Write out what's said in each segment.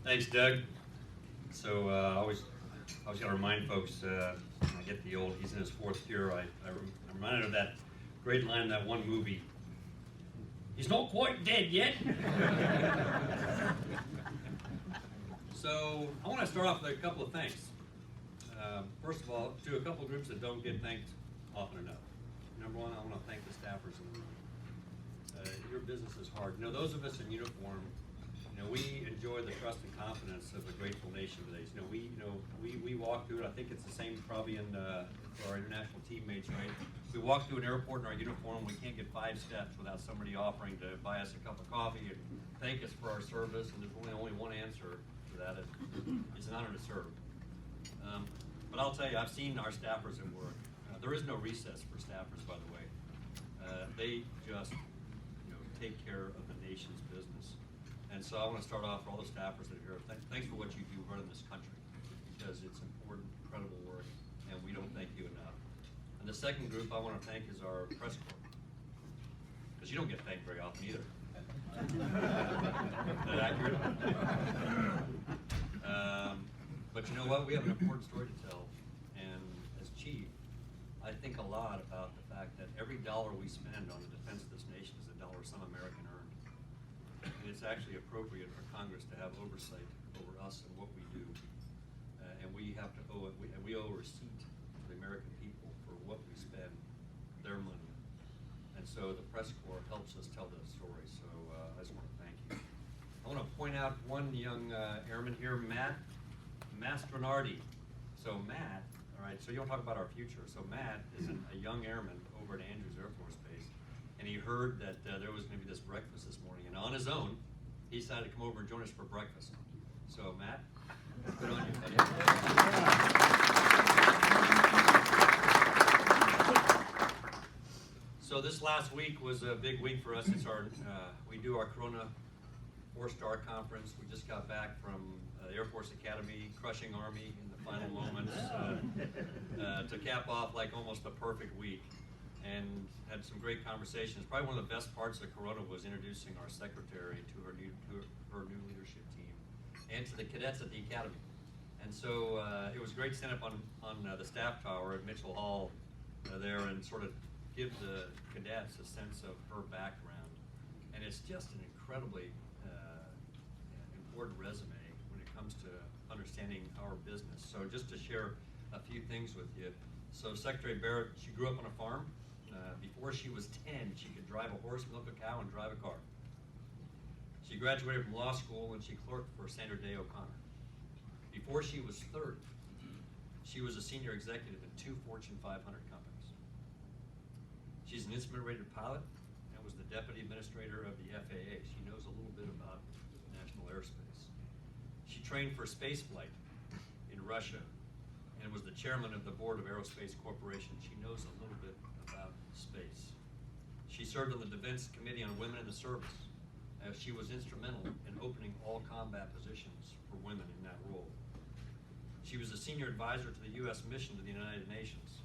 Thanks, Doug. So I always got to remind folks when I get the old, he's in his fourth year, I'm reminded of that great line in that one movie, he's not quite dead yet. So I want to start off with a couple of thanks. First of all, to a couple of groups that don't get thanked often enough. Number one, I want to thank the staffers in the room. Your business is hard. You know, those of us in uniform, we enjoy the trust and confidence of a grateful nation today. We walk through it. I think it's the same probably for our international teammates, right? We walk through an airport in our uniform. We can't get 5 steps without somebody offering to buy us a cup of coffee and thank us for our service. And there's only one answer to that. It's an honor to serve. But I'll tell you, I've seen our staffers at work. There is no recess for staffers, by the way. They just take care of the nation's business. And so I want to start off for all the staffers that are here. Thanks for what you do running this country, because it's important, incredible work, and we don't thank you enough. And the second group I want to thank is our press corps, because you don't get thanked very often either. Is that accurate? But you know what? We have an important story to tell, and as chief, I think a lot about the fact that every dollar we spend on the defense of this nation is a dollar some American earned. And it's actually appropriate for Congress to have oversight over us and what we do. And we have to owe it, we owe a receipt to the American people for what we spend their money. And so the press corps helps us tell that story. So I just want to thank you. I want to point out one young airman here, Matt Mastronardi. So Matt, all right, so you want to talk about our future. So Matt is a young airman over at Andrews Air Force Base, and he heard that there was going to be this breakfast this morning, and on his own, he decided to come over and join us for breakfast. So Matt, good on you, buddy. So this last week was a big week for us. It's our we do our Corona 4-star conference. We just got back from the Air Force Academy, crushing Army in the final moments to cap off like almost a perfect week, and had some great conversations. Probably one of the best parts of Corona was introducing our secretary to her new leadership team and to the cadets at the Academy. And so it was great to stand up on the staff tower at Mitchell Hall there and sort of give the cadets a sense of her background. And it's just an incredibly important resume when it comes to understanding our business. So just to share a few things with you. So Secretary Barrett, she grew up on a farm. Before she was 10, she could drive a horse, milk a cow, and drive a car. She graduated from law school and she clerked for Sandra Day O'Connor. Before she was 30, she was a senior executive in 2 Fortune 500 companies. She's an instrument-rated pilot and was the deputy administrator of the AFA. She knows a little bit about national airspace. She trained for space flight in Russia and was the chairman of the board of Aerospace Corporation. She knows a little bit about space. She served on the Defense Committee on Women in the Service, as she was instrumental in opening all combat positions for women in that role. She was a senior advisor to the U.S. mission to the United Nations.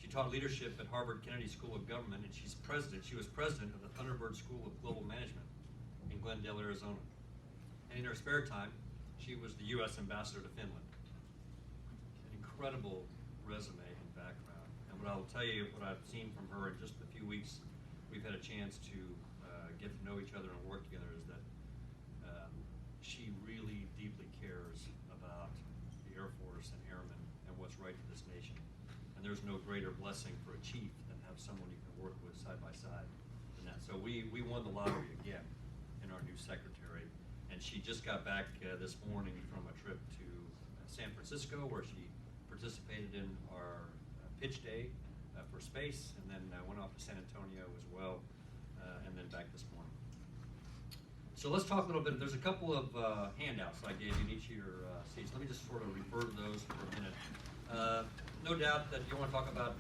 She taught leadership at Harvard Kennedy School of Government, and she was president of the Thunderbird School of Global Management in Glendale, Arizona. And in her spare time, she was the U.S. ambassador to Finland. An incredible resume and background. And what I'll tell you, what I've seen from her in just a few weeks, we've had a chance to get to know each other and work together, is that she really deeply cares about the Air Force and airmen and what's right for this nation. And there's no greater blessing for a chief than have someone you can work with side by side than that. So we won the lottery again in our new secretary. And she just got back this morning from a trip to San Francisco, where she participated in our pitch day for space, and then went off to San Antonio as well, and then back this morning. So let's talk a little bit. There's a couple of handouts I gave you in each of your seats. Let me just sort of refer to those for a minute. No doubt that you want to talk about,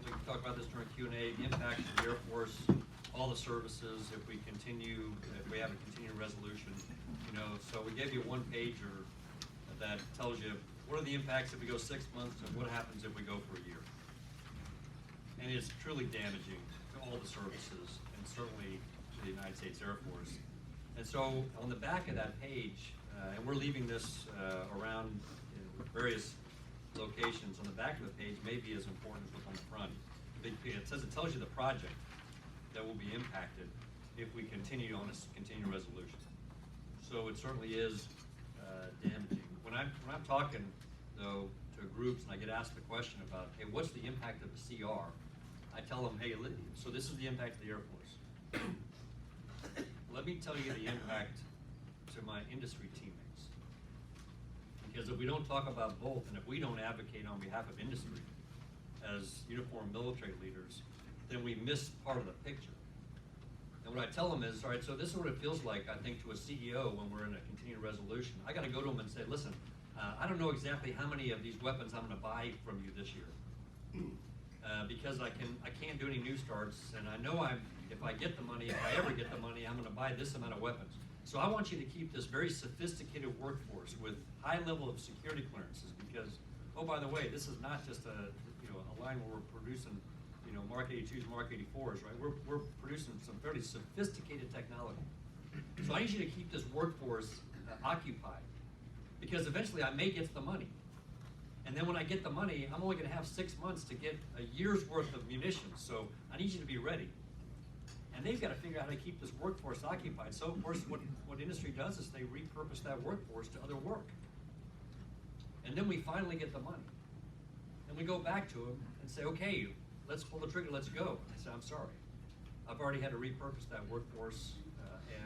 we can talk about this during Q&A, the impact of the Air Force, all the services, if we have a continuing resolution, so we gave you a one-pager that tells you what are the impacts if we go 6 months and what happens if we go for a year. And it's truly damaging to all the services, and certainly to the United States Air Force. And so on the back of that page, and we're leaving this around in various locations, on the back of the page may be as important as what's on the front. It tells you the project that will be impacted if we continue on a continuing resolution. So it certainly is damaging. When I'm talking though to groups and I get asked the question about, hey, what's the impact of the CR? I tell them, hey, so this is the impact of the Air Force. Let me tell you the impact to my industry teammates. Because if we don't talk about both, and if we don't advocate on behalf of industry as uniformed military leaders, then we miss part of the picture. And what I tell them is, all right, so this is what it feels like, I think, to a CEO when we're in a continuing resolution. I got to go to them and say, listen, I don't know exactly how many of these weapons I'm going to buy from you this year. Because I can't do any new starts, and I know if I get the money, if I ever get the money, I'm going to buy this amount of weapons. So I want you to keep this very sophisticated workforce with high level of security clearances, because, oh, by the way, this is not just a line where we're producing Mark 82s, Mark 84s, right? We're producing some fairly sophisticated technology. So I need you to keep this workforce occupied, because eventually I may get the money. And then when I get the money, I'm only going to have 6 months to get a year's worth of munitions. So I need you to be ready. And they've got to figure out how to keep this workforce occupied. So of course, what industry does is they repurpose that workforce to other work. And then we finally get the money. And we go back to them and say, okay, let's pull the trigger, let's go. I say, I'm sorry. I've already had to repurpose that workforce,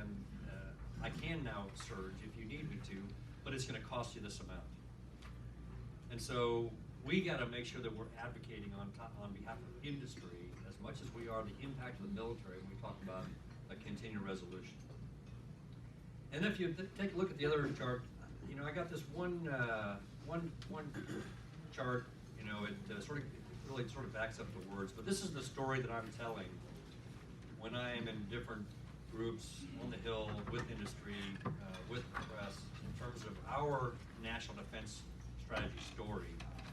and I can now surge if you need me to, but it's going to cost you this amount. And so we got to make sure that we're advocating on behalf of industry as much as we are the impact of the military when we talk about a continuing resolution. And if you take a look at the other chart, I got this one chart. It really sort of backs up the words, but this is the story that I'm telling when I am in different groups on the Hill with industry, with the press, in terms of our national defense strategy story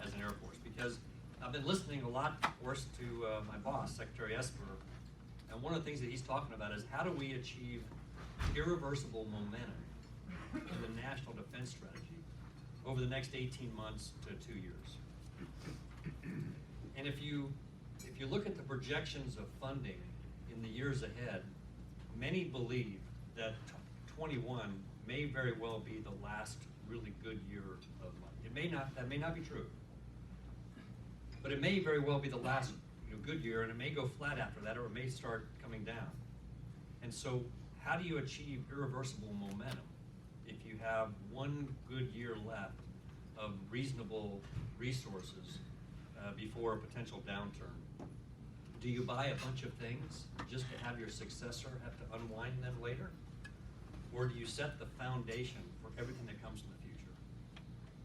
as an Air Force. Because I've been listening a lot, of course, to my boss, Secretary Esper, and one of the things that he's talking about is how do we achieve irreversible momentum in the national defense strategy over the next 18 months to 2 years. And if you look at the projections of funding in the years ahead, many believe that 21 may very well be the last really good year of money. That may not be true, but it may very well be the last good year, and it may go flat after that, or it may start coming down. And so how do you achieve irreversible momentum if you have one good year left of reasonable resources before a potential downturn? Do you buy a bunch of things just to have your successor have to unwind them later? Or do you set the foundation for everything that comes in the future?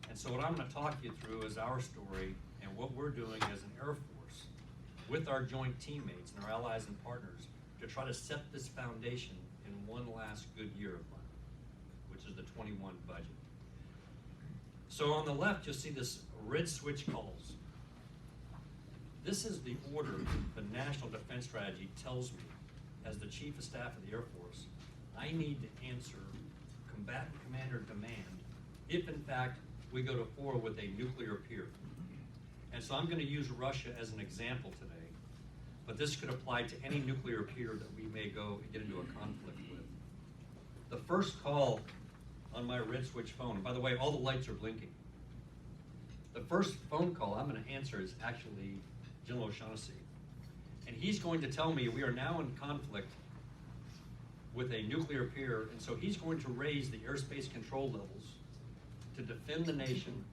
And so what I'm going to talk you through is our story and what we're doing as an Air Force with our joint teammates and our allies and partners to try to set this foundation in one last good year of money, which is the 21 budget. So on the left, you'll see this red switch calls. This is the order the National Defense Strategy tells me, as the Chief of Staff of the Air Force, I need to answer combatant commander demand if, in fact, we go to war with a nuclear peer. And so I'm going to use Russia as an example today, but this could apply to any nuclear peer that we may get into a conflict with. The first call on my red switch phone, and by the way, all the lights are blinking. The first phone call I'm going to answer is actually General O'Shaughnessy. And he's going to tell me we are now in conflict with a nuclear peer, and so he's going to raise the airspace control levels to defend the nation,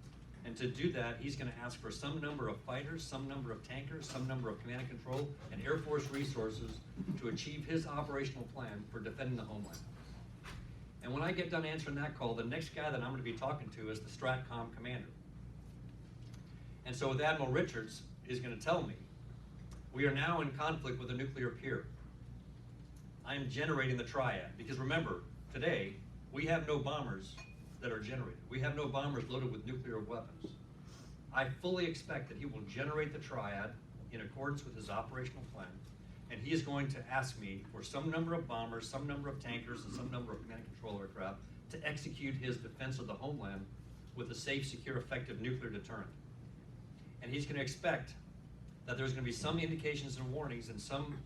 and to do that, he's going to ask for some number of fighters, some number of tankers, some number of command and control, and Air Force resources to achieve his operational plan for defending the homeland. And when I get done answering that call, the next guy that I'm going to be talking to is the STRATCOM commander. And so with Admiral Richards is going to tell me, we are now in conflict with a nuclear peer. I am generating the triad, because remember, today, we have no bombers that are generated. We have no bombers loaded with nuclear weapons. I fully expect that he will generate the triad in accordance with his operational plan, And he is going to ask me for some number of bombers, some number of tankers, and some number of command and control aircraft to execute his defense of the homeland with a safe, secure, effective nuclear deterrent. And he's going to expect that there's going to be some indications and warnings and some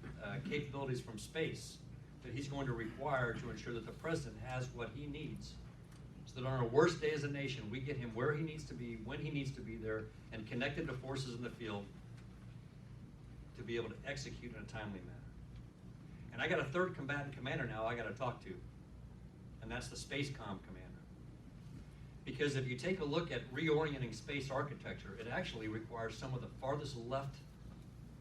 capabilities from space that he's going to require to ensure that the president has what he needs, so that on our worst day as a nation, we get him where he needs to be, when he needs to be there, and connected to forces in the field to be able to execute in a timely manner. And I got a third combatant commander now I got to talk to, and that's the Space Comm commander. Because if you take a look at reorienting space architecture, it actually requires some of the farthest left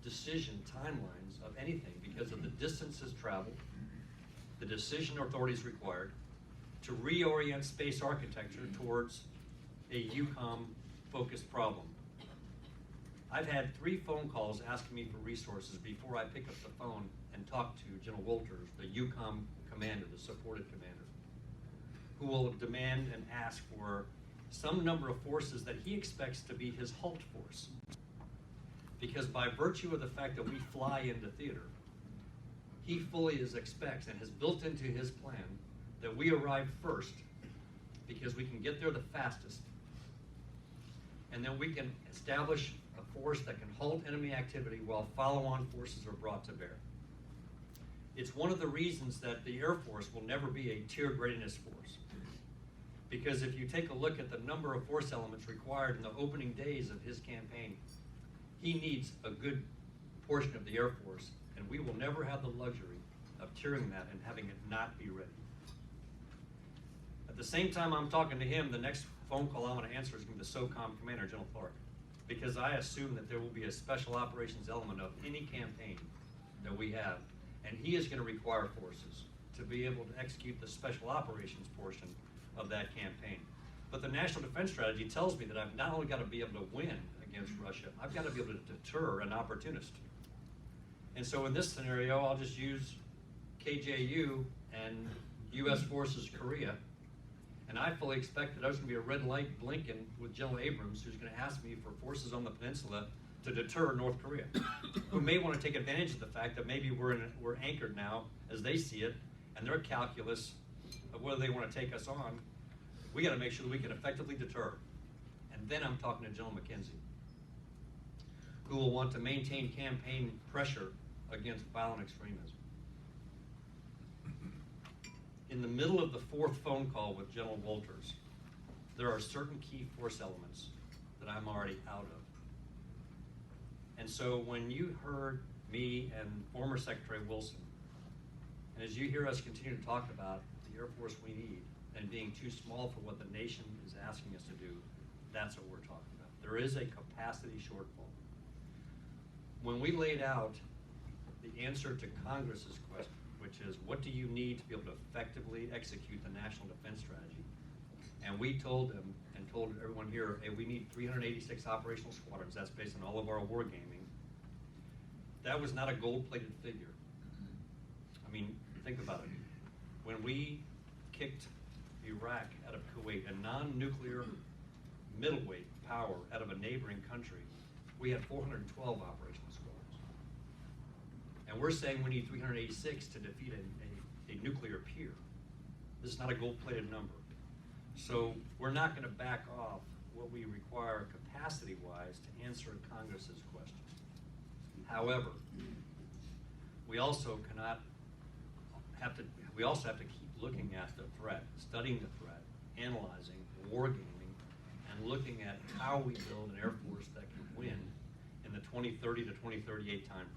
decision timelines of anything because of the distances traveled, the decision authorities required to reorient space architecture towards a UCOM-focused problem. I've had 3 phone calls asking me for resources before I pick up the phone and talk to General Walters, the UCOM commander, the supported commander, who will demand and ask for some number of forces that he expects to be his halt force. Because by virtue of the fact that we fly into theater, he fully expects and has built into his plan that we arrive first because we can get there the fastest. And then we can establish a force that can halt enemy activity while follow-on forces are brought to bear. It's one of the reasons that the Air Force will never be a tiered readiness force. Because if you take a look at the number of force elements required in the opening days of his campaign, he needs a good portion of the Air Force, and we will never have the luxury of tiering that and having it not be ready. At the same time I'm talking to him, the next phone call I'm going to answer is going to be the SOCOM commander, General Clark, because I assume that there will be a special operations element of any campaign that we have, and he is going to require forces to be able to execute the special operations portion of that campaign. But the National Defense Strategy tells me that I've not only got to be able to win against Russia, I've got to be able to deter an opportunist. And so in this scenario, I'll just use KJU and U.S. Forces Korea. And I fully expect that there's going to be a red light blinking with General Abrams, who's going to ask me for forces on the peninsula to deter North Korea, who may want to take advantage of the fact that maybe we're anchored now, as they see it, and their calculus of whether they want to take us on. We got to make sure that we can effectively deter. And then I'm talking to General McKenzie, who will want to maintain campaign pressure against violent extremism. In the middle of the 4th phone call with General Walters, there are certain key force elements that I'm already out of. And so when you heard me and former Secretary Wilson, and as you hear us continue to talk about the Air Force we need and being too small for what the nation is asking us to do, that's what we're talking about. There is a capacity shortfall. When we laid out the answer to Congress's question, which is what do you need to be able to effectively execute the National Defense Strategy? And we told them and told everyone here, hey, we need 386 operational squadrons. That's based on all of our wargaming. That was not a gold-plated figure. I mean, think about it. When we kicked Iraq out of Kuwait, a non-nuclear middleweight power out of a neighboring country, we had 412 operational squadrons. And we're saying we need 386 to defeat a nuclear peer. This is not a gold-plated number. So we're not going to back off what we require capacity-wise to answer Congress's questions. However, we also have to keep looking at the threat, studying the threat, analyzing, wargaming, and looking at how we build an Air Force that can win in the 2030 to 2038 time frame.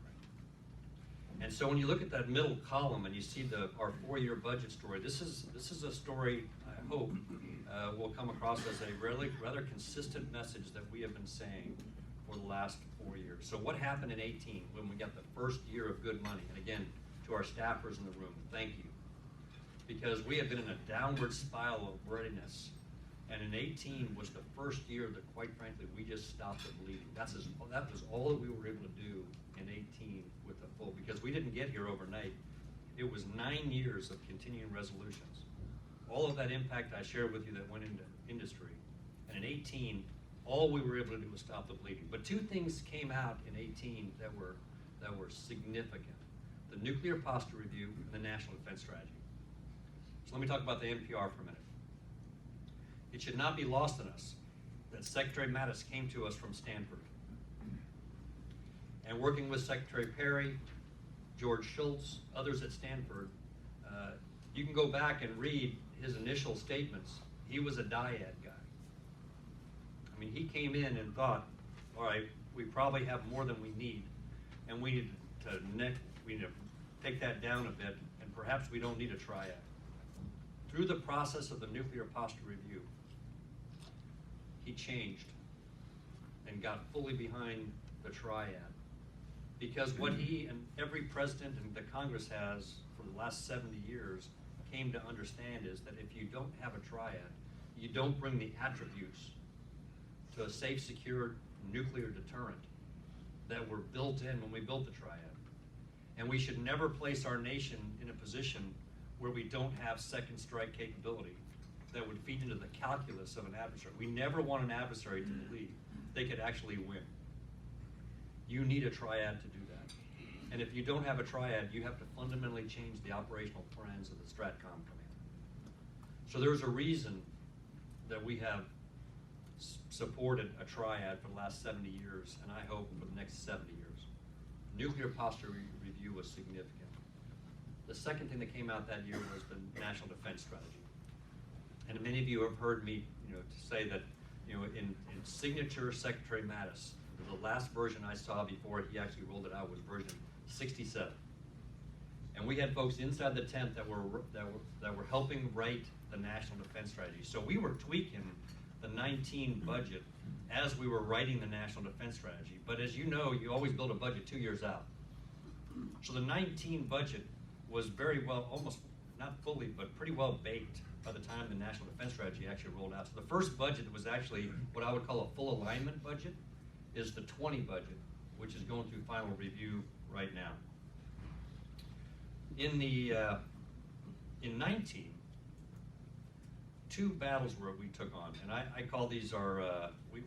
And so when you look at that middle column and you see our 4-year budget story, this is a story I hope will come across as a rather consistent message that we have been saying for the last 4 years. So what happened in 18 when we got the first year of good money? And again, to our staffers in the room, thank you. Because we have been in a downward spiral of readiness. And in 18 was the first year that, quite frankly, we just stopped the bleeding. That was all that we were able to do in 18 with the full, because we didn't get here overnight. It was 9 years of continuing resolutions. All of that impact I shared with you that went into industry. And in 18, all we were able to do was stop the bleeding. But 2 things came out in 18 that were significant. the Nuclear Posture Review, and the National Defense Strategy. So let me talk about the NPR for a minute. It should not be lost on us that Secretary Mattis came to us from Stanford. And working with Secretary Perry, George Shultz, others at Stanford, you can go back and read his initial statements. He was a dyad guy. I mean, he came in and thought, all right, we probably have more than we need, and we need to take that down a bit, and perhaps we don't need a triad. Through the process of the Nuclear Posture Review, he changed and got fully behind the triad. Because what he and every president and the Congress has for the last 70 years came to understand is that if you don't have a triad, you don't bring the attributes to a safe, secure nuclear deterrent that were built in when we built the triad. And we should never place our nation in a position where we don't have second strike capability that would feed into the calculus of an adversary. We never want an adversary to believe they could actually win. You need a triad to do that. And if you don't have a triad, you have to fundamentally change the operational plans of the STRATCOM command. So there's a reason that we have supported a triad for the last 70 years, and I hope for the next 70 years. Nuclear posture review was significant. The second thing that came out that year was the National Defense Strategy. And many of you have heard me, to say that, in signature Secretary Mattis, the last version I saw before he actually rolled it out was version 67. And we had folks inside the tent that were helping write the National Defense Strategy. So we were tweaking the 19 budget as we were writing the National Defense Strategy. But as you know, you always build a budget 2 years out. So the 19 budget was very well, almost not fully, but pretty well baked by the time the National Defense Strategy actually rolled out. So the first budget that was actually what I would call a full alignment budget is the 20 budget, which is going through final review right now. In 19, two battles where we took on, and I call these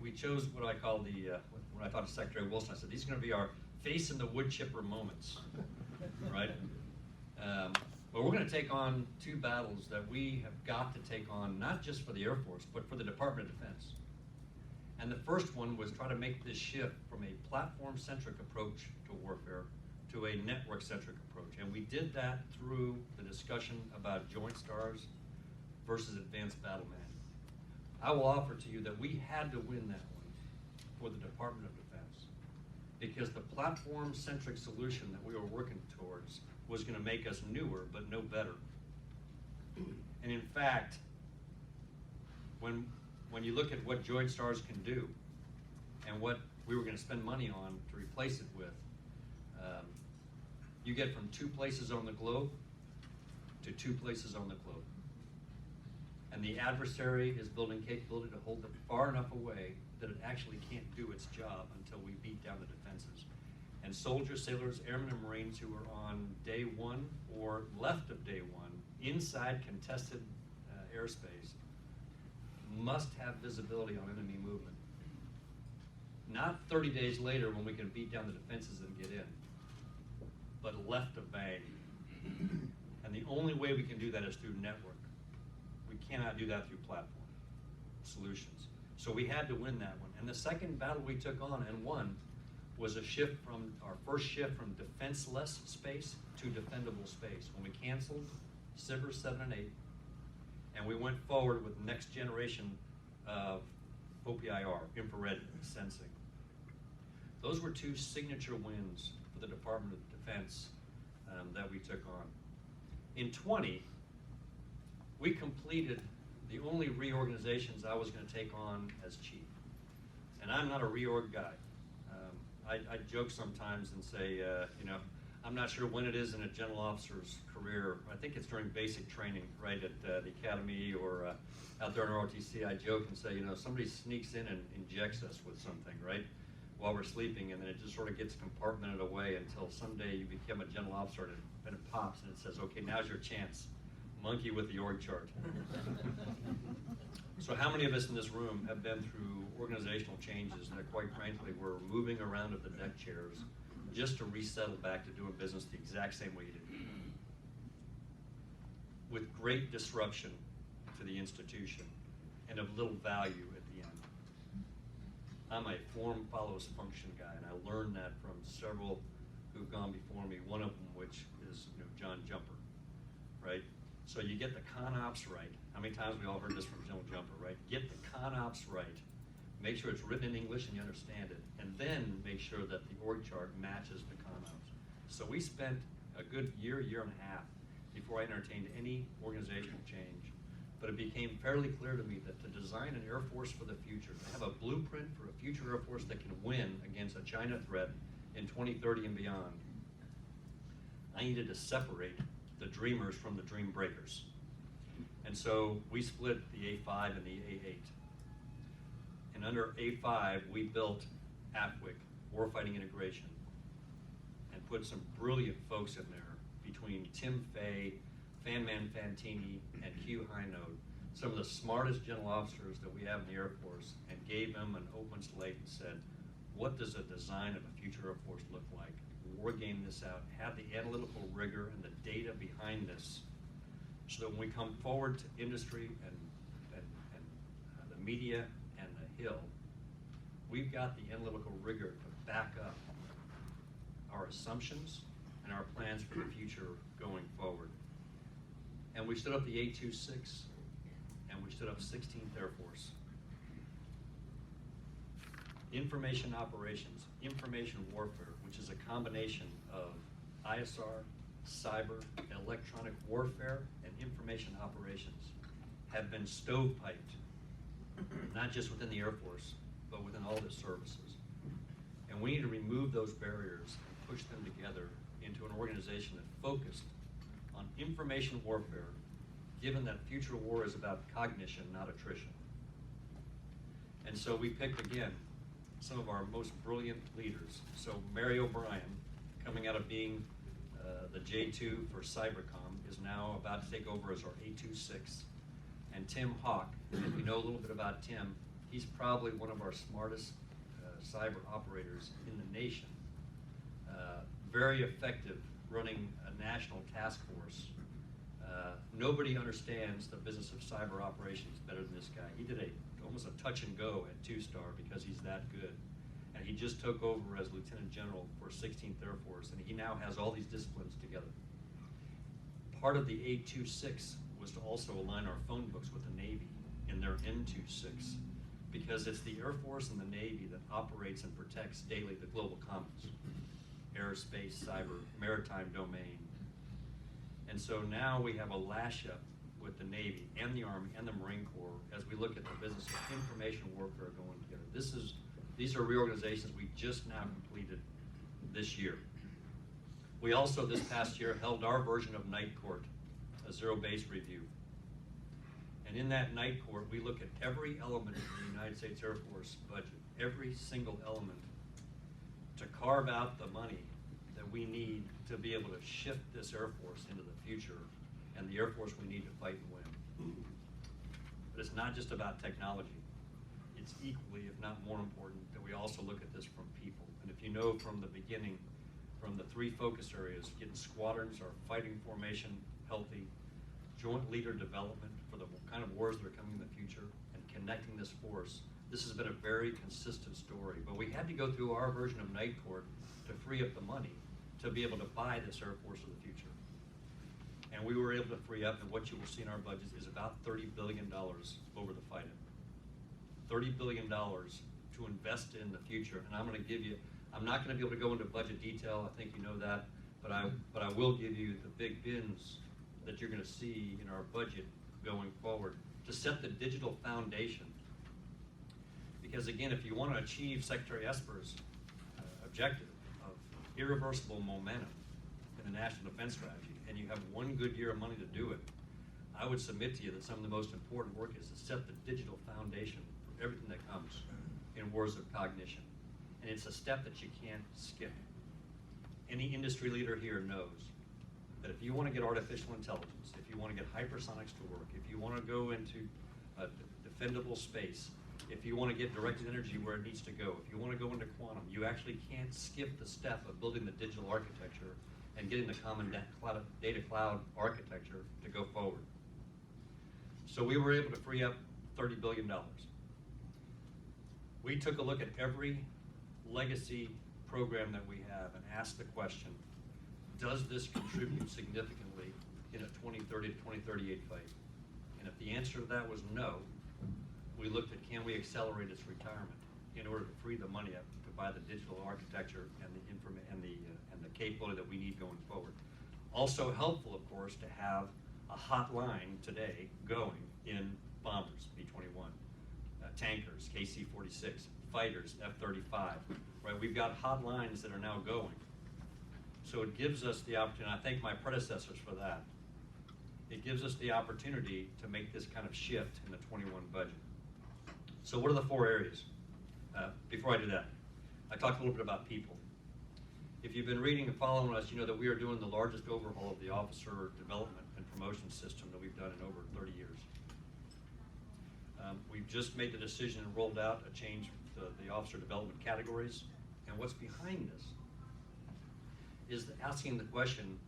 we chose what I call when I talked to Secretary Wilson, I said, these are going to be our face in the wood chipper moments, right? But we're going to take on two battles that we have got to take on, not just for the Air Force, but for the Department of Defense. And the first one was try to make this shift from a platform-centric approach to warfare to a network-centric approach. And we did that through the discussion about Joint STARS versus Advanced Battle Management. I will offer to you that we had to win that one for the Department of Defense, because the platform-centric solution that we were working towards was going to make us newer but no better. And in fact, when you look at what Joint STARS can do and what we were going to spend money on to replace it with, you get from 2 places on the globe to 2 places on the globe. And the adversary is building capability to hold it far enough away that it actually can't do its job until we beat down the defenses. And soldiers, sailors, airmen, and Marines who are on day 1 or left of day 1 inside contested airspace must have visibility on enemy movement. Not 30 days later when we can beat down the defenses and get in, but left of bang. And the only way we can do that is through network. We cannot do that through platform solutions. So we had to win that one. And the second battle we took on and won was our first shift from defenseless space to defendable space. When we canceled SBIR 7 and 8, and we went forward with next generation of OPIR, infrared sensing. Those were 2 signature wins for the Department of Defense that we took on. In 20, we completed the only reorganizations I was going to take on as chief. And I'm not a reorg guy. I joke sometimes and say, I'm not sure when it is in a general officer's career. I think it's during basic training, right, at the academy or out there in ROTC. I joke and say, somebody sneaks in and injects us with something, right, while we're sleeping, and then it just sort of gets compartmented away until someday you become a general officer and it pops and it says, okay, now's your chance. Monkey with the org chart. So how many of us in this room have been through organizational changes that, quite frankly, were moving around at the deck chairs just to resettle back to doing business the exact same way you did. With great disruption to the institution and of little value at the end. I'm a form follows function guy, and I learned that from several who've gone before me, one of them which is John Jumper, right? So you get the con ops right. How many times we all heard this from John Jumper, right? Get the con ops right. Make sure it's written in English and you understand it, and then make sure that the org chart matches the con ops. So we spent a good year and a half before I entertained any organizational change. But it became fairly clear to me that to design an Air Force for the future, to have a blueprint for a future Air Force that can win against a China threat in 2030 and beyond, I needed to separate the dreamers from the dream breakers. And so we split the A5 and the A8. And under A5, we built AFWIC, Warfighting Integration, and put some brilliant folks in there between Tim Fay, Fanman Fantini, and Q Hynode, some of the smartest general officers that we have in the Air Force, and gave them an open slate and said, what does a design of a future Air Force look like? War game this out, have the analytical rigor and the data behind this, so that when we come forward to industry and the media and the Hill, we've got the analytical rigor to back up our assumptions and our plans for the future going forward. And we stood up the 826, and we stood up 16th Air Force. Information operations, information warfare, which is a combination of ISR, cyber, electronic warfare, and information operations, have been stovepiped, not just within the Air Force, but within all the services. And we need to remove those barriers and push them together into an organization that focused on information warfare, given that future war is about cognition, not attrition. And so we picked, again, some of our most brilliant leaders. So Mary O'Brien, coming out of being the J2 for Cybercomm, is now about to take over as our A26. And Tim Hawk, if you know a little bit about Tim, he's probably one of our smartest cyber operators in the nation. Very effective running a national task force. Nobody understands the business of cyber operations better than this guy. He did almost a touch and go at 2-star because he's that good. And he just took over as Lieutenant General for 16th Air Force, and he now has all these disciplines together. Part of the 826 was to also align our phone books with the Navy in their N26, because it's the Air Force and the Navy that operates and protects daily the global commons, aerospace, cyber, maritime domain. And so now we have a lash up with the Navy and the Army and the Marine Corps as we look at the business of information warfare going together. These are reorganizations we just now completed this year. We also, this past year, held our version of Night Court, a zero-based review. And in that Night Court, we look at every element of the United States Air Force budget, every single element, to carve out the money that we need to be able to shift this Air Force into the future and the Air Force we need to fight and win. But it's not just about technology. It's equally, if not more important, that we also look at this from people. And if you know from the beginning, from the 3 focus areas, getting squadrons or fighting formation healthy, joint leader development for the kind of wars that are coming in the future, and connecting this force, this has been a very consistent story. But we had to go through our version of Night Court to free up the money to be able to buy this Air Force of the future. And we were able to free up, and what you will see in our budgets is about $30 billion over the fight-in. $30 billion to invest in the future. And I'm going to give you, I'm not going to be able to go into budget detail, I think you know that, but I will give you the big bins that you're going to see in our budget going forward to set the digital foundation. Because again, if you want to achieve Secretary Esper's objective of irreversible momentum in the National Defense Strategy, and you have one good year of money to do it, I would submit to you that some of the most important work is to set the digital foundation for everything that comes in wars of cognition. And it's a step that you can't skip. Any industry leader here knows that if you want to get artificial intelligence, if you want to get hypersonics to work, if you want to go into a defendable space, If you want to get directed energy where it needs to go, if you want to go into quantum, you actually can't skip the step of building the digital architecture and getting the common data cloud architecture to go forward. So we were able to free up $30 billion. We took a look at every legacy program that we have and asked the question, does this contribute significantly in a 2030 to 2038 fight? And if the answer to that was no, we looked at can we accelerate its retirement in order to free the money up to buy the digital architecture and the capability that we need going forward. Also helpful, of course, to have a hotline today going in bombers, B-21, tankers, KC-46, fighters, F-35, right? We've got hotlines that are now going. So it gives us the opportunity, and I thank my predecessors for that. It gives us the opportunity to make this kind of shift in the 21 budget. So what are the 4 areas? Before I do that, I talked a little bit about people. If you've been reading and following us, you know that we are doing the largest overhaul of the officer development and promotion system that we've done in over 30 years. We've just made the decision and rolled out a change to the officer development categories. And what's behind this is asking the question,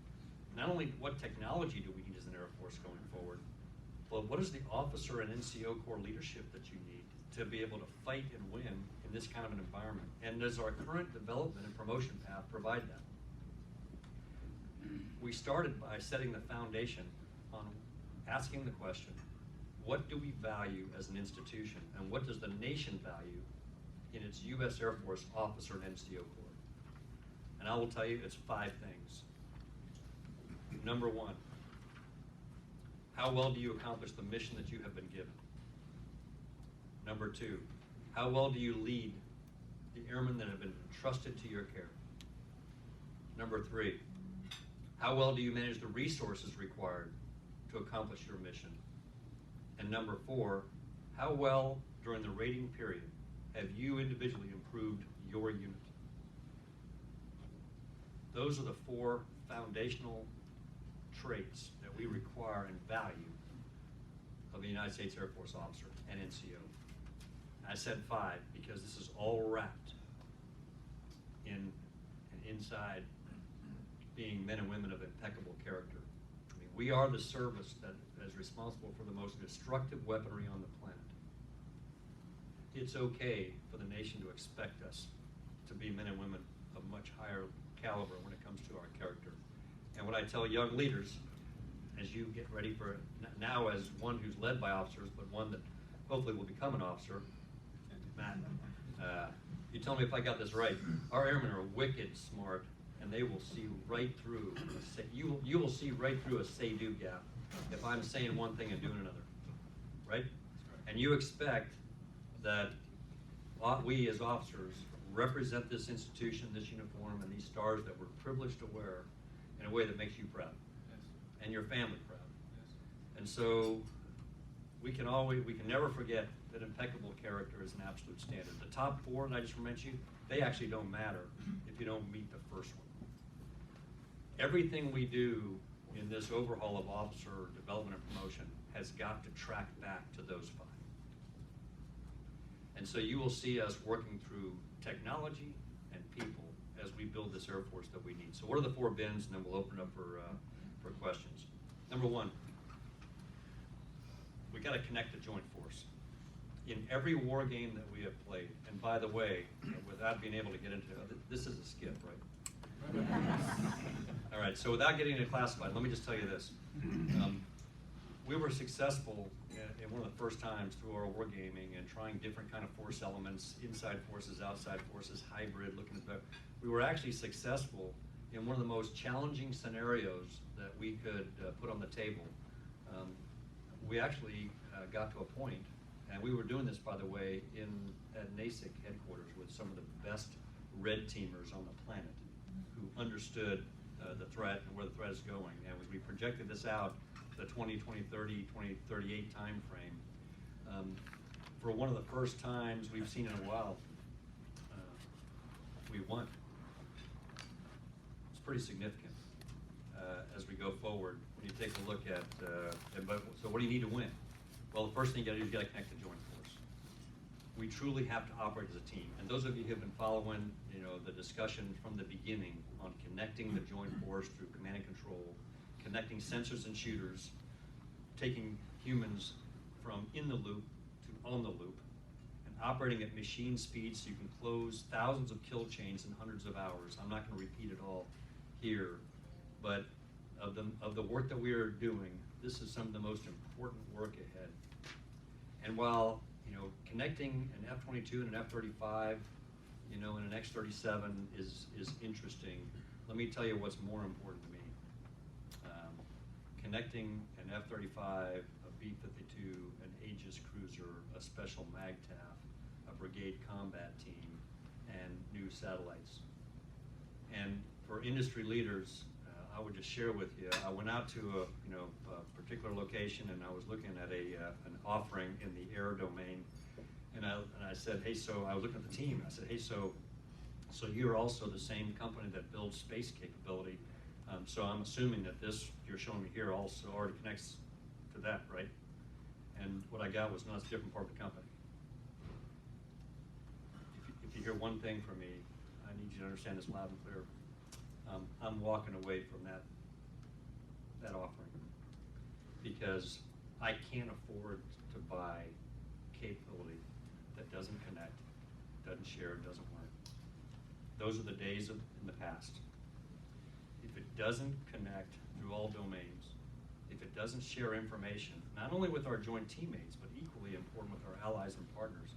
not only what technology do we need as an Air Force going forward, but what is the officer and NCO core leadership that you need to be able to fight and win in this kind of an environment? And does our current development and promotion path provide that? We started by setting the foundation on asking the question, what do we value as an institution, and what does the nation value in its U.S. Air Force officer and NCO corps? And I will tell you, it's 5 things. Number 1, how well do you accomplish the mission that you have been given? Number 2, how well do you lead the airmen that have been entrusted to your care? Number 3, how well do you manage the resources required to accomplish your mission? And number 4, how well during the rating period have you individually improved your unit? Those are the 4 foundational traits that we require and value of the United States Air Force officer and NCO. I said 5 because this is all wrapped in and inside being men and women of impeccable character. I mean, we are the service that is responsible for the most destructive weaponry on the planet. It's okay for the nation to expect us to be men and women of much higher caliber when it comes to our character. And what I tell young leaders, as you get ready for, now as one who's led by officers, but one that hopefully will become an officer, Matt, you tell me if I got this right. Our airmen are wicked smart, and they will see right through, you will see right through a say-do gap if I'm saying one thing and doing another, right? And you expect that we as officers represent this institution, this uniform, and these stars that we're privileged to wear in a way that makes you proud, yes, and your family proud. Yes. And so we can never forget that impeccable character is an absolute standard. The top 4 that I just mentioned you, they actually don't matter if you don't meet the first one. Everything we do in this overhaul of officer development and promotion has got to track back to those 5. And so you will see us working through technology and people as we build this Air Force that we need. So what are the 4 bins, and then we'll open up for questions. Number 1, we got to connect the joint force. In every war game that we have played, and by the way, without being able to get into this is a skip, right? All right, so without getting into classified, let me just tell you this. We were successful in one of the first times through our wargaming and trying different kind of force elements, inside forces, outside forces, hybrid, looking at that. We were actually successful in one of the most challenging scenarios that we could put on the table. We actually got to a point, and we were doing this, by the way, at NASIC headquarters with some of the best red teamers on the planet who understood the threat and where the threat is going. And as we projected this out, the 2030, 2038 time frame, for one of the first times we've seen in a while, we won. It's pretty significant as we go forward. When you take a look at, so what do you need to win? Well, the first thing you got to do is you got to connect the joint force. we truly have to operate as a team. And those of you who have been following, the discussion from the beginning on connecting the joint force through command and control, connecting sensors and shooters, taking humans from in the loop to on the loop, and operating at machine speed so you can close thousands of kill chains in hundreds of hours. I'm not going to repeat it all here, but of the work that we are doing, this is some of the most important work ahead. And while connecting an F-22 and an F-35, and an X-37 is interesting, let me tell you what's more important to me. Connecting an F-35, a B-52, an Aegis cruiser, a special MAGTF, a brigade combat team, and new satellites. And for industry leaders, I would just share with you, I went out to a particular location and I was looking at an offering in the air domain, and I said, hey, so I was looking at the team, I said, hey, so you're also the same company that builds space capability, so I'm assuming that this you're showing me here also already connects to that, right? And what I got was, no, it's a different part of the company. If you hear one thing from me, I need you to understand this loud and clear. I'm walking away from that offering because I can't afford to buy capability that doesn't connect, doesn't share, doesn't learn. Those are the days in the past. If it doesn't connect through all domains, if it doesn't share information, not only with our joint teammates, but equally important with our allies and partners,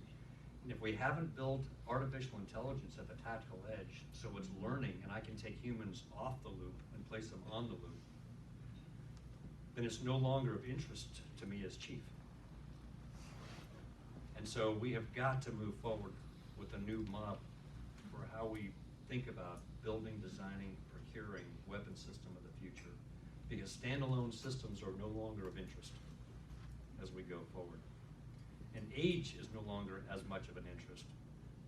and if we haven't built artificial intelligence at the tactical edge, so it's learning and I can take humans off the loop and place them on the loop, then it's no longer of interest to me as chief. And so we have got to move forward with a new model for how we think about building, designing, procuring weapon system of the future, because standalone systems are no longer of interest as we go forward. And age is no longer as much of an interest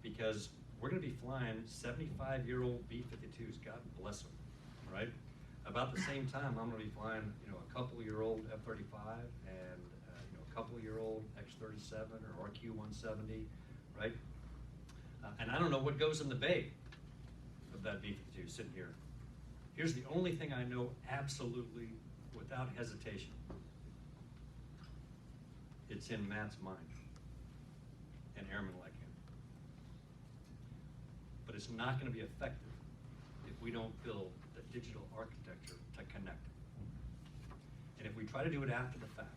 because we're going to be flying 75-year-old B-52s, God bless them, right? About the same time, I'm going to be flying, a couple-year-old F-35 and a couple-year-old X-37 or RQ-170, right? And I don't know what goes in the bay of that B-52 sitting here. Here's the only thing I know absolutely without hesitation. It's in Matt's mind and airmen like him. But it's not going to be effective if we don't build the digital architecture to connect. And if we try to do it after the fact,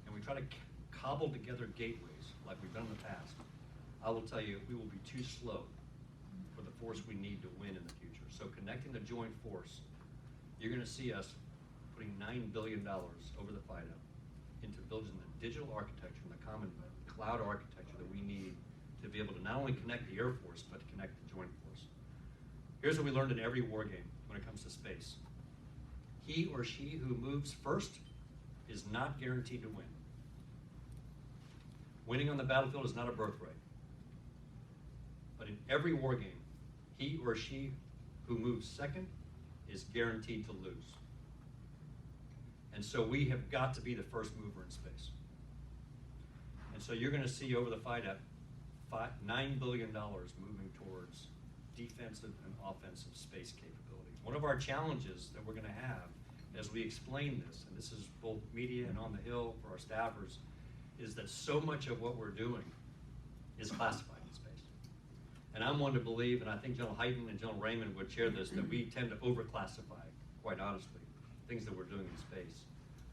and we try to cobble together gateways like we've done in the past, I will tell you, we will be too slow for the force we need to win in the future. So connecting the joint force, you're going to see us putting $9 billion over the FIDA into building the digital architecture and the common cloud architecture that we need to be able to not only connect the Air Force, but to connect the joint force. Here's what we learned in every war game when it comes to space. He or she who moves first is not guaranteed to win. Winning on the battlefield is not a birthright. But in every war game, he or she who moves second is guaranteed to lose. And so we have got to be the first mover in space. And so you're going to see over the FIDA $9 billion moving towards defensive and offensive space capability. One of our challenges that we're going to have as we explain this, and this is both media and on the Hill for our staffers, is that so much of what we're doing is classified in space. And I'm one to believe, and I think General Hyten and General Raymond would share this, that we tend to overclassify, quite honestly, things that we're doing in space.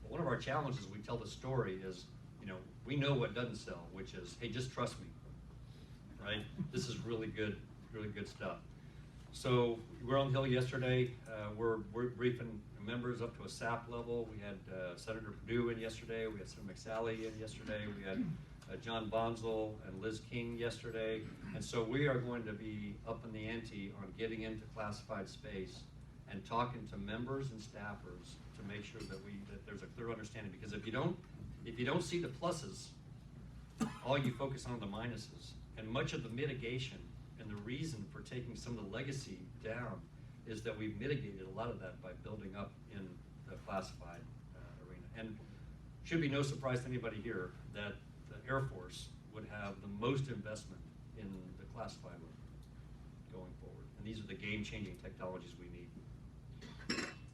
But one of our challenges we tell the story is, we know what doesn't sell, which is, hey, just trust me, right? This is really good stuff. So we're on the Hill yesterday. We're briefing members up to a SAP level. We had Senator Perdue in yesterday. We had Senator McSally in yesterday. We had John Bonzel and Liz King yesterday. And so we are going to be up in the ante on getting into classified space and talking to members and staffers to make sure that there's a clear understanding. Because if you don't see the pluses, all you focus on are the minuses. And much of the mitigation and the reason for taking some of the legacy down is that we've mitigated a lot of that by building up in the classified arena. And should be no surprise to anybody here that the Air Force would have the most investment in the classified world going forward. And these are the game-changing technologies we need.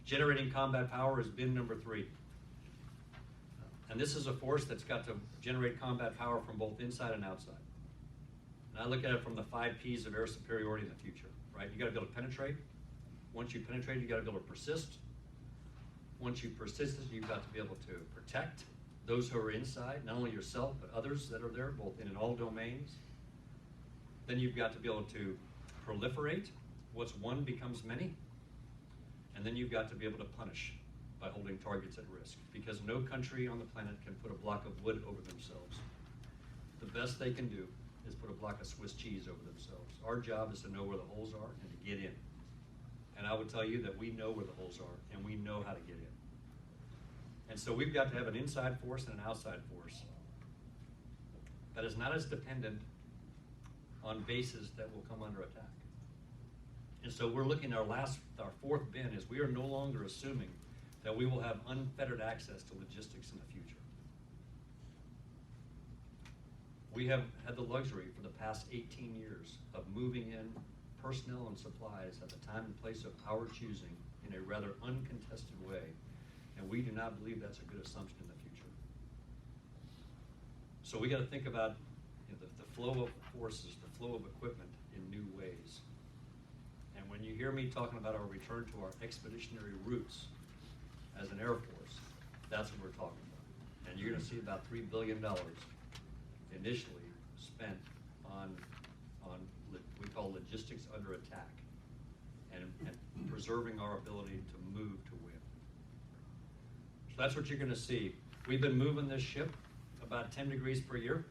Generating combat power has been number 3. And this is a force that's got to generate combat power from both inside and outside. And I look at it from the 5 Ps of air superiority in the future, right? You gotta be able to penetrate. Once you penetrate, you gotta be able to persist. Once you persist, you've got to be able to protect those who are inside, not only yourself, but others that are there, both in all domains. Then you've got to be able to proliferate. What's one becomes many. And then you've got to be able to punish by holding targets at risk, because no country on the planet can put a block of wood over themselves. The best they can do is put a block of Swiss cheese over themselves. Our job is to know where the holes are and to get in. And I would tell you that we know where the holes are and we know how to get in. And so we've got to have an inside force and an outside force that is not as dependent on bases that will come under attack. And so we're looking at our 4th bin is we are no longer assuming that we will have unfettered access to logistics in the future. We have had the luxury for the past 18 years of moving in personnel and supplies at the time and place of our choosing in a rather uncontested way, and we do not believe that's a good assumption in the future. So we got to think about the flow of forces, the flow of equipment in new ways. And when you hear me talking about our return to our expeditionary roots as an Air Force, that's what we're talking about. And you're going to see about $3 billion initially spent on what we call logistics under attack and preserving our ability to move to win. So that's what you're going to see. We've been moving this ship about 10 degrees per year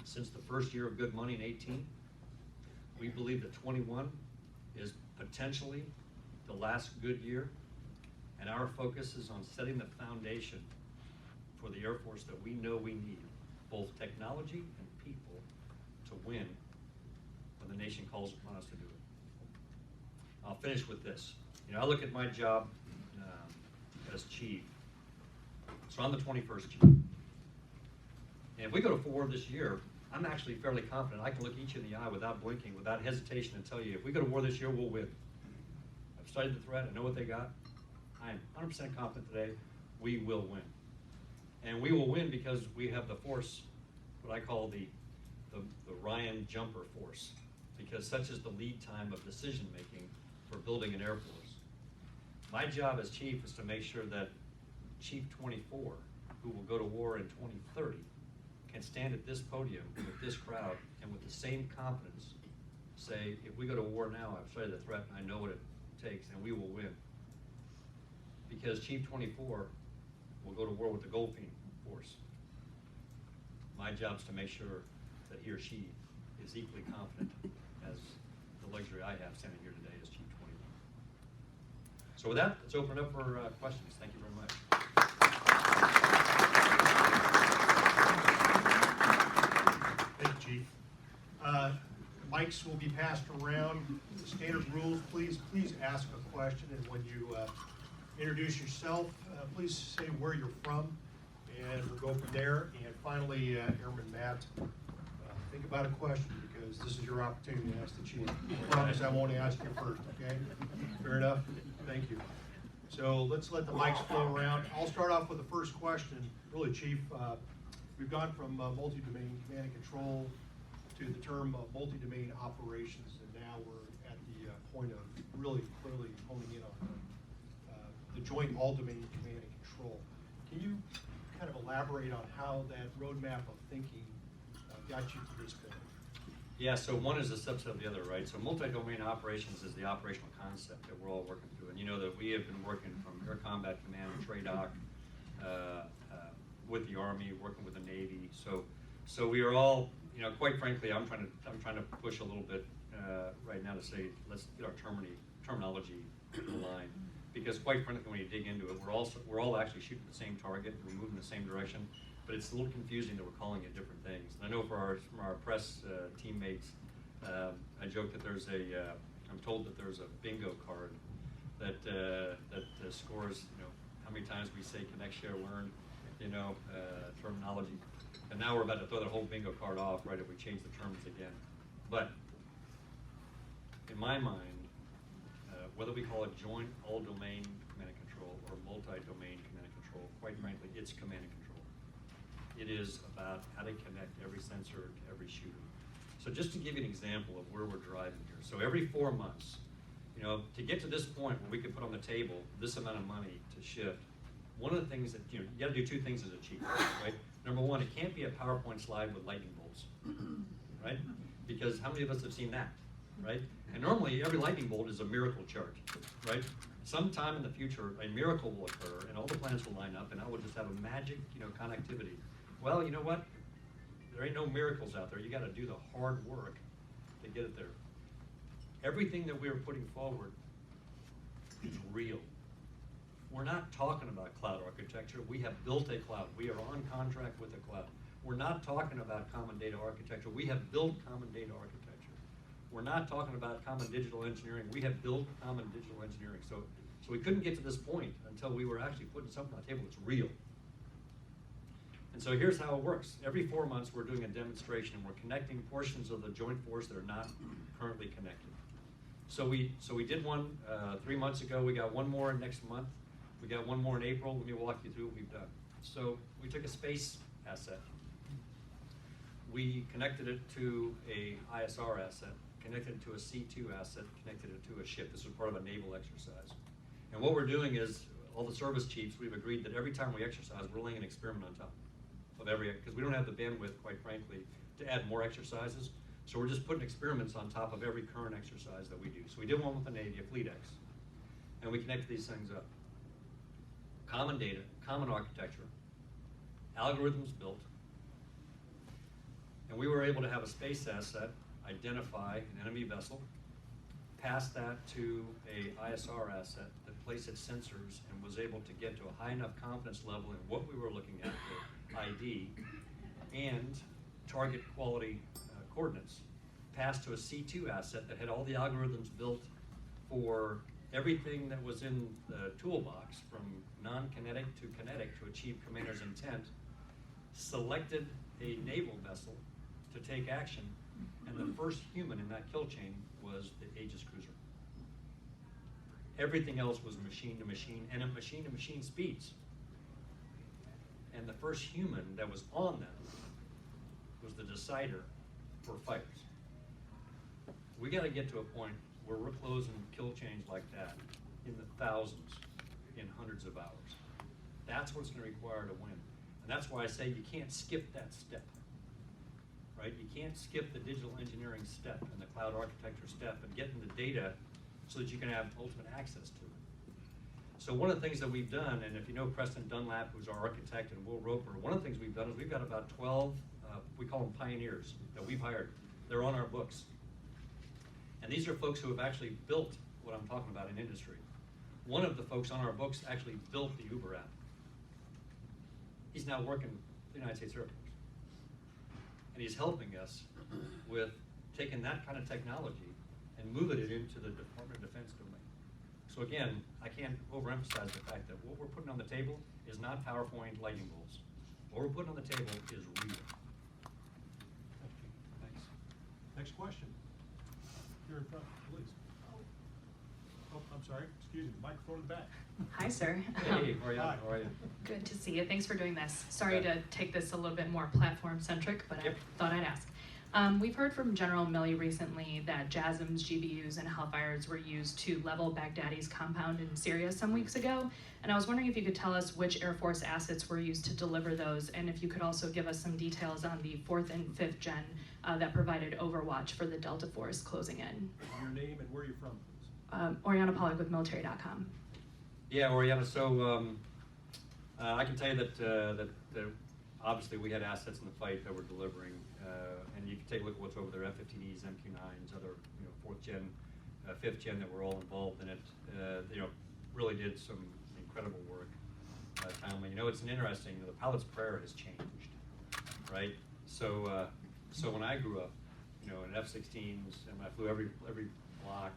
since the first year of good money in 18. We believe that 21 is potentially the last good year, and our focus is on setting the foundation for the Air Force that we know we need, both technology and people, to win when the nation calls upon us to do it. I'll finish with this. I look at my job as chief. So I'm the 21st chief. And if we go to war this year, I'm actually fairly confident I can look each in the eye without blinking, without hesitation, and tell you, if we go to war this year, we'll win. I've studied the threat, I know what they got. I'm 100% confident today we will win. And we will win because we have the force, what I call the Ryan jumper force, because such is the lead time of decision making for building an Air Force. My job as chief is to make sure that Chief 24, who will go to war in 2030, can stand at this podium with this crowd and with the same confidence say, if we go to war now, I've studied the threat and I know what it takes, and we will win. Because Chief 24 will go to war with the Goldfein force. My job is to make sure that he or she is equally confident as the luxury I have standing here today as Chief 21. So with that, let's open it up for questions. Thank you very much. Thank you, Chief. Mics will be passed around. The standard rules, please ask a question, and when you introduce yourself, please say where you're from, and we'll go from there. And finally, Airman Matt, think about a question, because this is your opportunity to ask the chief. I promise I won't ask you first, okay? Fair enough? Thank you. So let's let the mics flow around. I'll start off with the first question. Really, Chief, we've gone from multi-domain command and control to the term multi-domain operations, and now we're at the point of really clearly honing in on the joint all-domain command and control. Can you kind of elaborate on how that roadmap of thinking got you to this point? Yeah, so one is a subset of the other, right? So multi-domain operations is the operational concept that we're all working through. And you know that we have been working from Air Combat Command and TRADOC with the Army, working with the Navy. So we are all, quite frankly, I'm trying to push a little bit right now to say, let's get our terminology aligned. Because quite frankly, when you dig into it, we're all actually shooting the same target, we're moving in the same direction, but it's a little confusing that we're calling it different things. And I know from our press teammates, I joke that I'm told that there's a bingo card that scores, how many times we say connect, share, learn, terminology. And now we're about to throw that whole bingo card off, right, if we change the terms again. But in my mind, whether we call it joint all-domain command and control or multi-domain command and control, quite frankly, it's command and control. It is about how to connect every sensor to every shooter. So just to give you an example of where we're driving here. So every 4 months, to get to this point where we could put on the table this amount of money to shift, one of the things that, you got to do two things as a chief, right? Number one, it can't be a PowerPoint slide with lightning bolts, right? Because how many of us have seen that, right? And normally every lightning bolt is a miracle chart, right? Sometime in the future, a miracle will occur and all the planets will line up and I will just have a magic, connectivity. Well, you know what? There ain't no miracles out there. You got to do the hard work to get it there. Everything that we are putting forward is real. We're not talking about cloud architecture. We have built a cloud. We are on contract with a cloud. We're not talking about common data architecture. We have built common data architecture. We're not talking about common digital engineering. We have built common digital engineering. So we couldn't get to this point until we were actually putting something on the table that's real. And so here's how it works. Every 4 months, we're doing a demonstration, and we're connecting portions of the joint force that are not currently connected. So we did one 3 months ago. We got one more next month. We got one more in April. Let me walk you through what we've done. So we took a space asset. We connected it to a ISR asset, connected it to a C2 asset, connected it to a ship. This was part of a naval exercise. And what we're doing is, all the service chiefs, we've agreed that every time we exercise, we're laying an experiment on top of every, because we don't have the bandwidth, quite frankly, to add more exercises. So we're just putting experiments on top of every current exercise that we do. So we did one with the Navy, a Fleet X, and we connected these things up. Common data, common architecture, algorithms built, and we were able to have a space asset identify an enemy vessel, pass that to a ISR asset that placed its sensors and was able to get to a high enough confidence level in what we were looking at for ID and target quality coordinates, passed to a C2 asset that had all the algorithms built for everything that was in the toolbox, from non-kinetic to kinetic, to achieve commander's intent, selected a naval vessel to take action, and the first human in that kill chain was the Aegis cruiser. Everything else was machine to machine, and at machine to machine speeds. And the first human that was on them was the decider for fighters. We got to get to a point where we're closing kill chains like that in the thousands, in hundreds of hours. That's what it's going to require to win. And that's why I say you can't skip that step, right? You can't skip the digital engineering step and the cloud architecture step and getting the data so that you can have ultimate access to it. So one of the things that we've done, and if you know Preston Dunlap, who's our architect, and Will Roper, one of the things we've done is we've got about 12, we call them pioneers, that we've hired. They're on our books. And these are folks who have actually built what I'm talking about in industry. One of the folks on our books actually built the Uber app. He's now working for the United States Air Force. And he's helping us with taking that kind of technology and moving it into the Department of Defense domain. So again, I can't overemphasize the fact that what we're putting on the table is not PowerPoint lightning bolts. What we're putting on the table is real. Thanks. Next question. Here in front, please. Oh, I'm sorry. Excuse me. Microphone in the back. Hi, sir. Hey, how are you? Hi. How are you? Good to see you. Thanks for doing this. Sorry Okay. to take this a little bit more platform-centric, but Yep. I thought I'd ask. We've heard from General Milley recently that JASM's GBUs and Hellfires were used to level Baghdadi's compound in Syria some weeks ago, and I was wondering if you could tell us which Air Force assets were used to deliver those, and if you could also give us some details on the 4th and 5th gen that provided overwatch for the Delta Force closing in. Your name and where you're from, please. Oriana Pollock with military.com. Yeah, Oriana, so I can tell you that obviously we had assets in the fight that we're delivering, and you can take a look at what's over there, F-15Es, MQ-9s, other 4th gen, 5th gen that were all involved in it. Really did some incredible work timely. It's an interesting, the pilot's prayer has changed, right? So when I grew up, in F-16s, and I flew every block,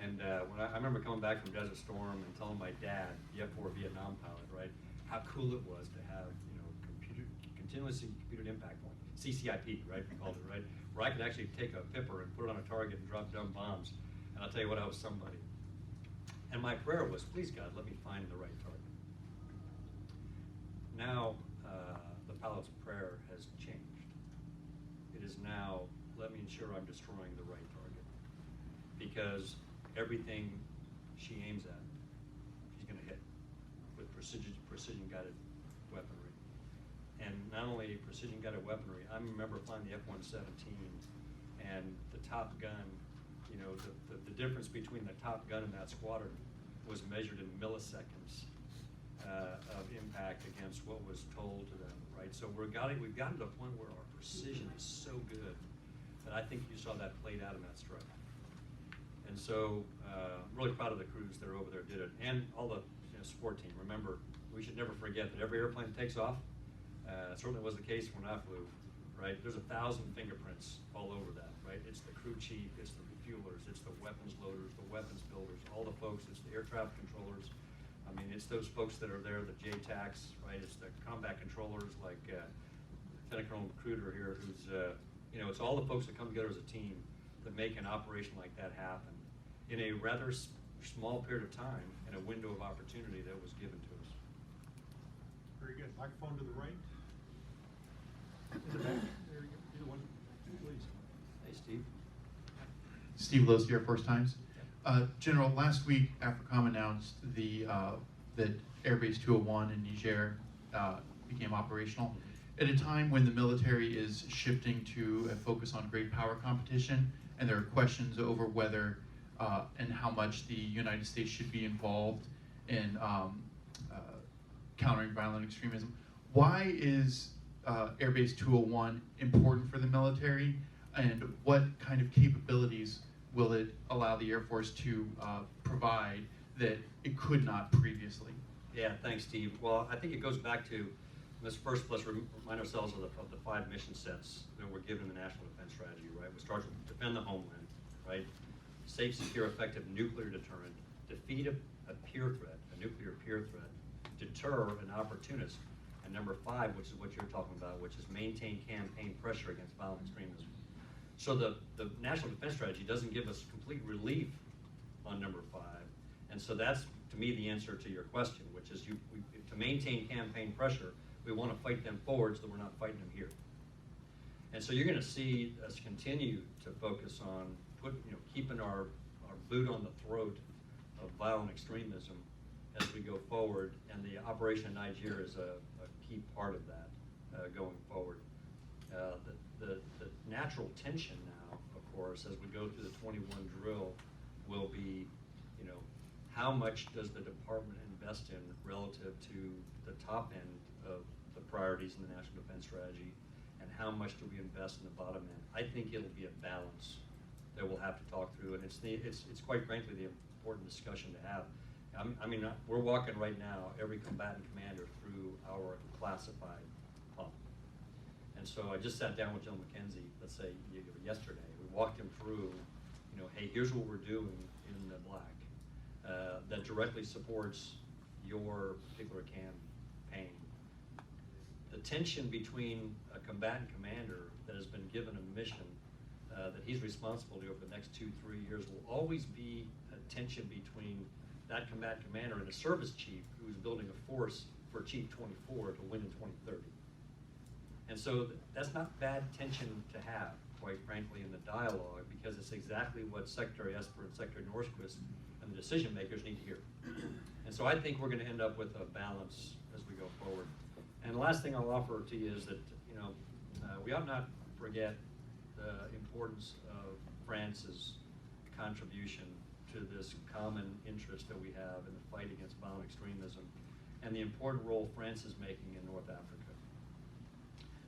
and when I remember coming back from Desert Storm and telling my dad, the F-4 Vietnam pilot, right, how cool it was to have, continuously computed impact point, CCIP, right, we called it, right? Where I could actually take a pipper and put it on a target and drop down bombs. And I'll tell you what, I was somebody. And my prayer was, please God, let me find the right target. Now, the pilot's prayer has changed. It is now, let me ensure I'm destroying the right target. Because everything she aims at, she's gonna hit with precision guided weaponry. And not only precision guided weaponry, I remember flying the F-117 and the Top Gun, you know, the difference between the Top Gun and that squadron was measured in milliseconds of impact against what was told to them, right? So we've gotten to the point where our precision is so good that I think you saw that played out in that strike. And so I'm really proud of the crews that are over there did it, and all the support team. Remember, we should never forget that every airplane that takes off, certainly was the case when I flew, right? There's 1,000 fingerprints all over that, right? It's the crew chief, it's the refuelers, it's the weapons loaders, the weapons builders, all the folks, it's the air traffic controllers. I mean, it's those folks that are there, the JTACs, right? It's the combat controllers like Lieutenant Colonel Cruder here, who's, it's all the folks that come together as a team that make an operation like that happen in a rather small period of time and a window of opportunity that was given to us. Very good. Microphone to the right. In the back. There you go. Either one, please. Hey, Steve. Steve Lose, Air Force Times. General, last week, AFRICOM announced that Airbase 201 in Niger became operational. At a time when the military is shifting to a focus on great power competition, and there are questions over whether and how much the United States should be involved in countering violent extremism, why is Airbase 201 important for the military, and what kind of capabilities will it allow the Air Force to provide that it could not previously? Yeah, thanks, Steve. Well, I think it goes back to, let's remind ourselves of the 5 mission sets that were given in the National Defense Strategy, right? We start with defend the homeland, right? Safe, secure, effective nuclear deterrent, defeat a peer threat, a nuclear peer threat, deter an opportunist, and number 5, which is what you're talking about, which is maintain campaign pressure against violent extremism. So the National Defense Strategy doesn't give us complete relief on number 5, and so that's, to me, the answer to your question, which is to maintain campaign pressure, we want to fight them forward so that we're not fighting them here. And so you're going to see us continue to focus on keeping our boot on the throat of violent extremism as we go forward, and the operation in Niger is a key part of that going forward. The natural tension now, of course, as we go through the 21 drill, will be, how much does the department invest in relative to the top end of the priorities in the National Defense Strategy, and how much do we invest in the bottom end? I think it'll be a balance that we'll have to talk through, and it's quite frankly the important discussion to have. We're walking right now every combatant commander through our classified pump. And so I just sat down with General McKenzie, let's say yesterday. We walked him through, hey, here's what we're doing in the black that directly supports your particular campaign. The tension between a combatant commander that has been given a mission that he's responsible to over the next 2-3 years will always be a tension between that combatant commander and a service chief who's building a force for Chief 24 to win in 2030. And so that's not bad tension to have, quite frankly, in the dialogue, because it's exactly what Secretary Esper and Secretary Norquist and the decision makers need to hear. And so I think we're going to end up with a balance as we go forward. And the last thing I'll offer to you is that, we ought not forget the importance of France's contribution to this common interest that we have in the fight against violent extremism, and the important role France is making in North Africa.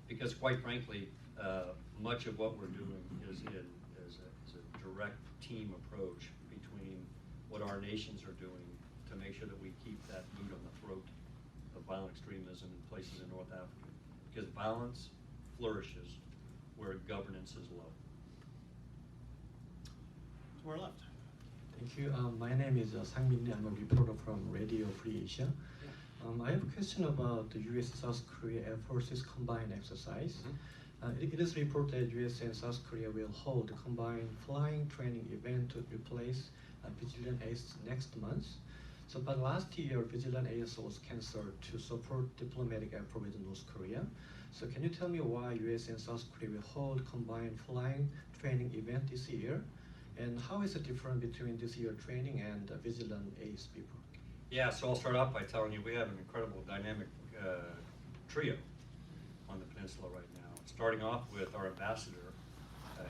Because quite frankly, much of what we're doing is a direct team approach between what our nations are doing to make sure that we keep that boot on the throat of violent extremism in places in North Africa. Because violence flourishes where governance is low. To our left. Thank you. My name is Sang Min Lee. I'm a reporter from Radio Free Asia. I have a question about the U.S. and South Korea Air Forces combined exercise. It is reported U.S. and South Korea will hold a combined flying training event to replace Vigilant Ace next month. So, but last year, Vigilant Ace was cancelled to support diplomatic effort with North Korea. So, can you tell me why U.S. and South Korea will hold combined flying training event this year? And how is it different between this year training and Vigilant Ace before? Yeah, so I'll start off by telling you we have an incredible dynamic trio on the peninsula right now. Starting off with our ambassador,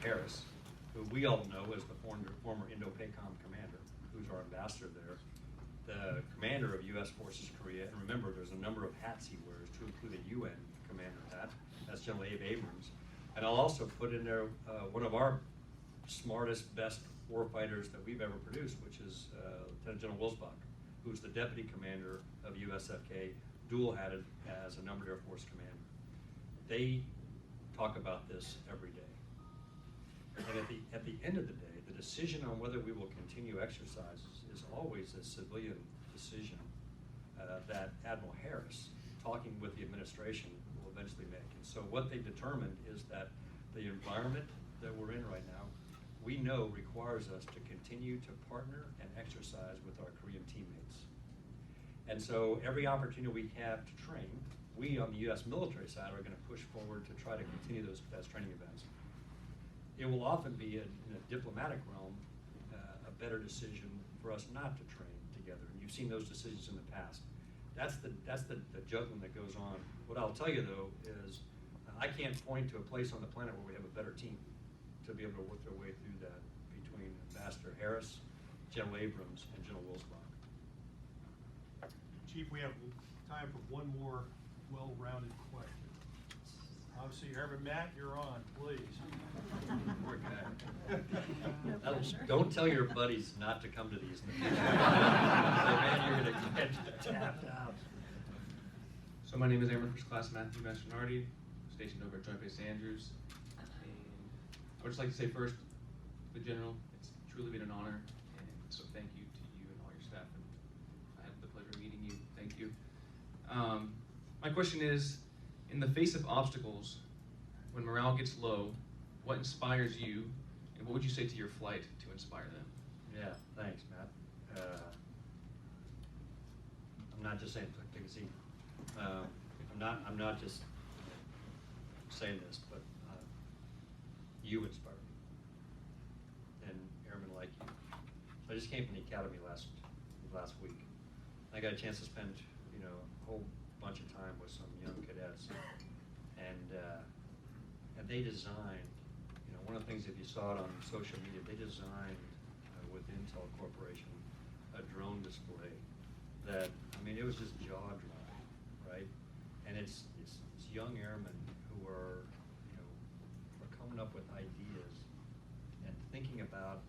Harris, who we all know as the former Indo-PACOM commander, who's our ambassador there, the commander of U.S. Forces Korea, and remember there's a number of hats he wears to include a UN commander hat, that's General Abrams. And I'll also put in there one of our smartest, best warfighters that we've ever produced, which is Lieutenant General Wilsbach, who's the deputy commander of USFK, dual-hatted as a numbered Air Force commander. They talk about this every day. And at the end of the day, the decision on whether we will continue exercises is always a civilian decision that Admiral Harris, talking with the administration, will eventually make. And so what they determined is that the environment that we're in right now, we know requires us to continue to partner and exercise with our Korean teammates. And so every opportunity we have to train, we on the U.S. military side are going to push forward to try to continue those training events. It will often be in a diplomatic realm a better decision for us not to train together, and you've seen those decisions in the past. That's the juggling that goes on. What I'll tell you though is I can't point to a place on the planet where we have a better team to be able to work their way through that between Ambassador Harris, General Abrams, and General Wilsbach. Chief, we have time for one more well-rounded question. Obviously, Airman Matt, you're on, please. Poor guy. Don't tell your buddies not to come to these. Man, you're going to get tapped out. So my name is Airman First Class Matthew Mastronardi, stationed over at Joint Base Andrews. And I would just like to say first, the General, it's truly been an honor, and so thank you to you and all your staff. And I had the pleasure of meeting you. Thank you. My question is, in the face of obstacles, when morale gets low, what inspires you, and what would you say to your flight to inspire them? Yeah, thanks, Matt. I'm not just saying, take a seat. I'm not just saying this, but you inspire me, and airmen like you. So I just came from the academy last week. I got a chance to spend, a whole bunch of time with some young cadets, and they designed, one of the things, if you saw it on social media, they designed with Intel Corporation a drone display that, it was just jaw-dropping, right? And it's young airmen who are coming up with ideas and thinking about,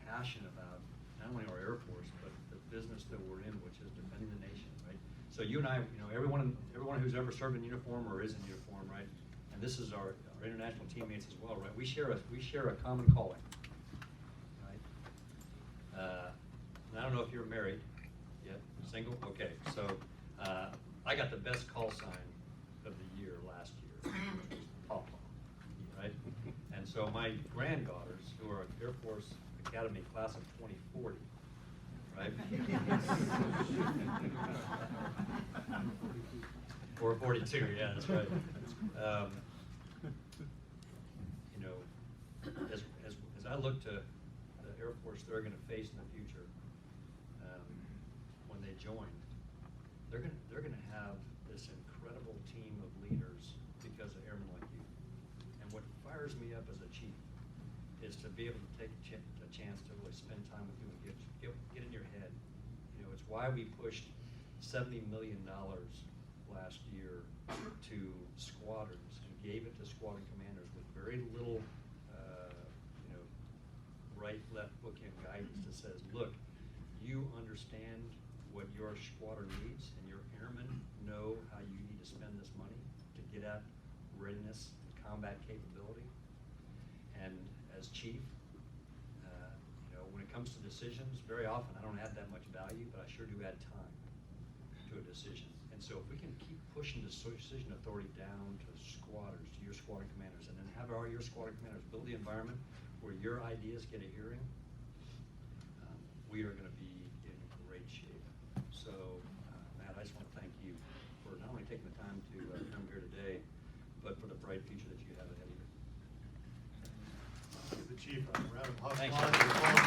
passionate about not only our Air Force, but the business that we're in, which is defending the nation, right? So you and I, everyone who's ever served in uniform or is in uniform, right? And this is our international teammates as well, right? We share a common calling, right? And I don't know if you're married yet, single? Okay, so I got the best call sign of the year last year, which was Pawpaw, right? And so my granddaughters, who are Air Force Academy class of 2040, right? Or 42, yeah, that's right. As I look to the Air Force they're going to face in the future, when they join, they're going to have this incredible team of leaders because of airmen like you. And what fires me up as a chief is to be able to take a chance to really spend time with you and get in your head. It's why we pushed $70 million last year to squadrons and gave it to squadron commanders with very little right, left bookend guidance that says, look, you understand what your squadron needs, and your airmen know how you need to spend this money to get at readiness and combat capability. And as chief, when it comes to decisions, very often I don't add that much value, but I sure do add time to a decision. And And so if we can keep pushing the decision authority down to squatters, to your squatter commanders, and then have your squatter commanders build the environment where your ideas get a hearing, we are gonna be in great shape. So, Matt, I just wanna thank you for not only taking the time to come here today, but for the bright future that you have ahead of you. Give the chief a round of applause. Thanks.